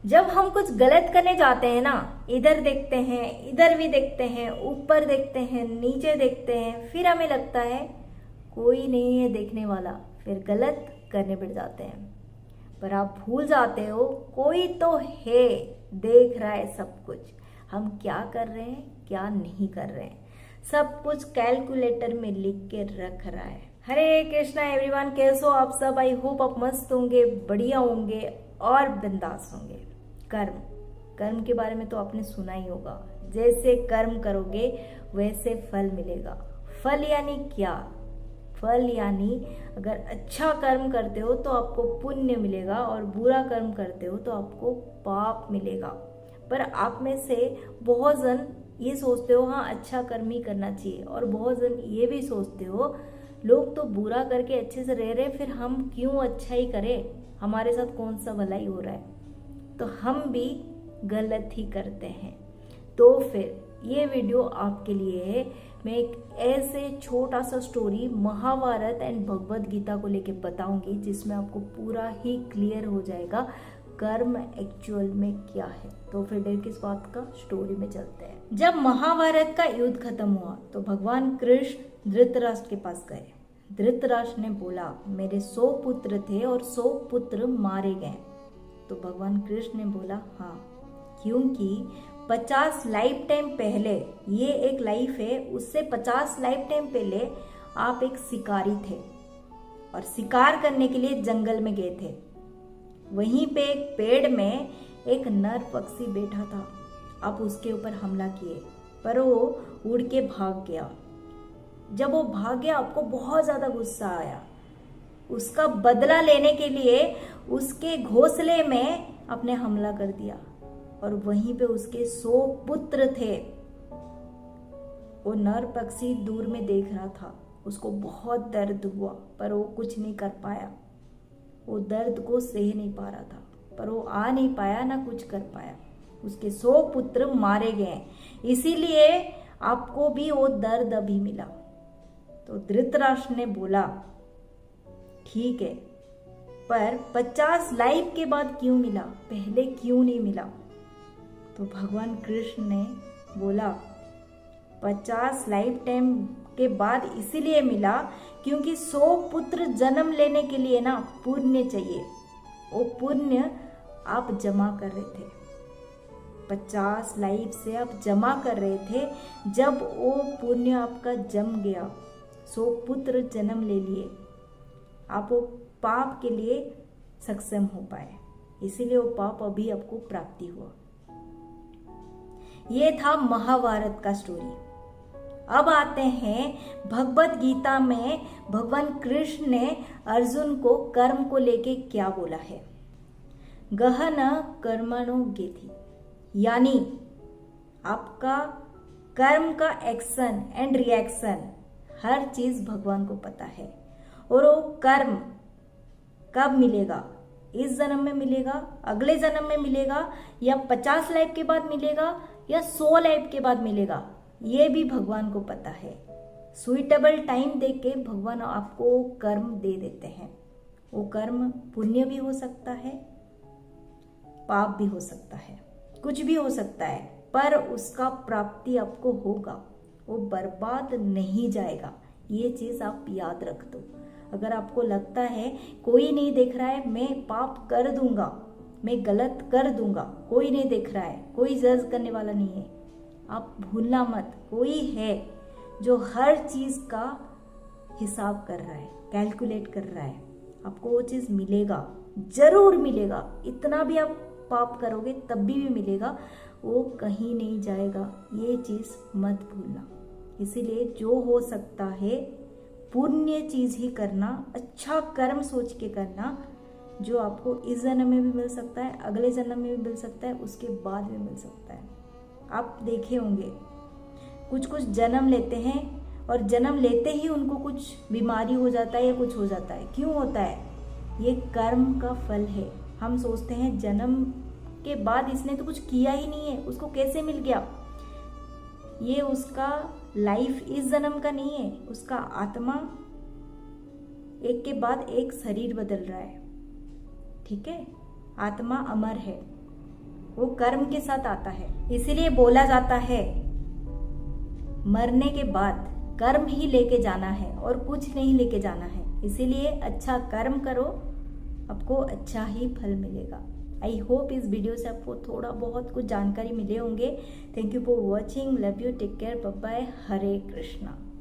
जब हम कुछ गलत करने जाते हैं ना, इधर देखते हैं, इधर भी देखते हैं, ऊपर देखते हैं, नीचे देखते हैं, फिर हमें लगता है कोई नहीं है देखने वाला, फिर गलत करने बैठ जाते हैं। पर आप भूल जाते हो कोई तो है, देख रहा है सब कुछ, हम क्या कर रहे हैं क्या नहीं कर रहे हैं, सब कुछ कैलकुलेटर में लिख के रख रहा है। हरे कृष्णा एवरीवन, कैसे हो आप सब? आई होप आप मस्त होंगे, बढ़िया होंगे और बिंदास होंगे। कर्म के बारे में तो आपने सुना ही होगा, जैसे कर्म करोगे वैसे फल मिलेगा। फल यानी क्या? फल यानी अगर अच्छा कर्म करते हो तो आपको पुण्य मिलेगा और बुरा कर्म करते हो तो आपको पाप मिलेगा। पर आप में से बहुत जन ये सोचते हो हाँ अच्छा कर्म ही करना चाहिए, और बहुत जन ये भी सोचते हो लोग तो बुरा करके अच्छे से रह रहे, फिर हम क्यों अच्छा ही करें, हमारे साथ कौन सा भलाई हो रहा है, तो हम भी गलत ही करते हैं। तो फिर ये वीडियो आपके लिए है। मैं एक ऐसे छोटा सा स्टोरी महाभारत एंड भगवत गीता को लेके बताऊंगी जिसमें आपको पूरा ही क्लियर हो जाएगा कर्म एक्चुअल में क्या है। तो फिर देर किस बात का, स्टोरी में चलते हैं। जब महाभारत का युद्ध खत्म हुआ तो भगवान कृष्ण धृतराष्ट्र के पास गए। धृतराष्ट्र ने बोला मेरे 100 पुत्र थे और 100 पुत्र मारे गए। तो भगवान कृष्ण ने बोला हाँ, क्योंकि 50 लाइफ टाइम पहले, ये एक लाइफ है, उससे 50 लाइफ टाइम पहले आप एक शिकारी थे और शिकार करने के लिए जंगल में गए थे। वहीं पे एक पेड़ में एक नर पक्षी बैठा था, आप उसके ऊपर हमला किए पर वो उड़ के भाग गया। जब वो भाग गया आपको बहुत ज्यादा गुस्सा आया, उसका बदला लेने के लिए उसके घोंसले में आपने हमला कर दिया और वहीं पे उसके 100 पुत्र थे। वो नर पक्षी दूर में देख रहा था, उसको बहुत दर्द हुआ पर वो कुछ नहीं कर पाया, वो दर्द को सह नहीं पा रहा था, पर वो आ नहीं पाया ना कुछ कर पाया। उसके 100 पुत्र मारे गए, इसीलिए आपको भी वो दर्द अभी मिला। तो धृतराष्ट्र ने बोला ठीक है, पर 50 लाइफ के बाद क्यों मिला, पहले क्यों नहीं मिला? तो भगवान कृष्ण ने बोला 50 लाइफ टाइम के बाद इसीलिए मिला क्योंकि 100 पुत्र जन्म लेने के लिए ना पुण्य चाहिए। वो पुण्य आप जमा कर रहे थे, 50 लाइफ से आप जमा कर रहे थे। जब वो पुण्य आपका जम गया, 100 पुत्र जन्म ले लिए, आप वो पाप के लिए सक्षम हो पाए, इसीलिए वो पाप अभी आपको प्राप्ति हुआ। ये था महाभारत का स्टोरी। अब आते हैं भगवत गीता में भगवान कृष्ण ने अर्जुन को कर्म को लेके क्या बोला है। गहन कर्मणो गेति, यानी आपका कर्म का एक्शन एंड रिएक्शन हर चीज भगवान को पता है। और वो कर्म कब मिलेगा, इस जन्म में मिलेगा, अगले जन्म में मिलेगा, या 50 लाइफ के बाद मिलेगा, या 100 लाइफ के बाद मिलेगा, ये भी भगवान को पता है। सुइटेबल टाइम देख के भगवान आपको कर्म दे देते हैं। वो कर्म पुण्य भी हो सकता है, पाप भी हो सकता है, कुछ भी हो सकता है, पर उसका प्राप्ति आपको होगा, वो बर्बाद नहीं जाएगा। ये चीज आप याद रख दो। अगर आपको लगता है कोई नहीं देख रहा है, मैं पाप कर दूंगा, मैं गलत कर दूंगा, कोई नहीं देख रहा है, कोई जज करने वाला नहीं है, आप भूलना मत, कोई है जो हर चीज का हिसाब कर रहा है, कैलकुलेट कर रहा है। आपको वो चीज मिलेगा, जरूर मिलेगा। इतना भी आप पाप करोगे तब भी मिलेगा, वो कहीं नहीं जाएगा, ये चीज मत भूलना। इसीलिए जो हो सकता है पुण्य चीज ही करना, अच्छा कर्म सोच के करना, जो आपको इस जन्म में भी मिल सकता है, अगले जन्म में भी मिल सकता है, उसके बाद भी मिल सकता है। आप देखे होंगे कुछ कुछ जन्म लेते हैं और जन्म लेते ही उनको कुछ बीमारी हो जाता है या कुछ हो जाता है। क्यों होता है? ये कर्म का फल है। हम सोचते हैं जन्म के बाद इसने तो कुछ किया ही नहीं है, उसको कैसे मिल गया। ये उसका लाइफ इस जन्म का नहीं है, उसका आत्मा एक के बाद एक शरीर बदल रहा है, ठीक है। आत्मा अमर है, वो कर्म के साथ आता है। इसीलिए बोला जाता है मरने के बाद कर्म ही लेके जाना है और कुछ नहीं लेके जाना है। इसीलिए अच्छा कर्म करो, आपको अच्छा ही फल मिलेगा। आई होप इस वीडियो से आपको थोड़ा बहुत कुछ जानकारी मिले होंगे। Thank you for watching, love you, take care, bye bye, Hare Krishna.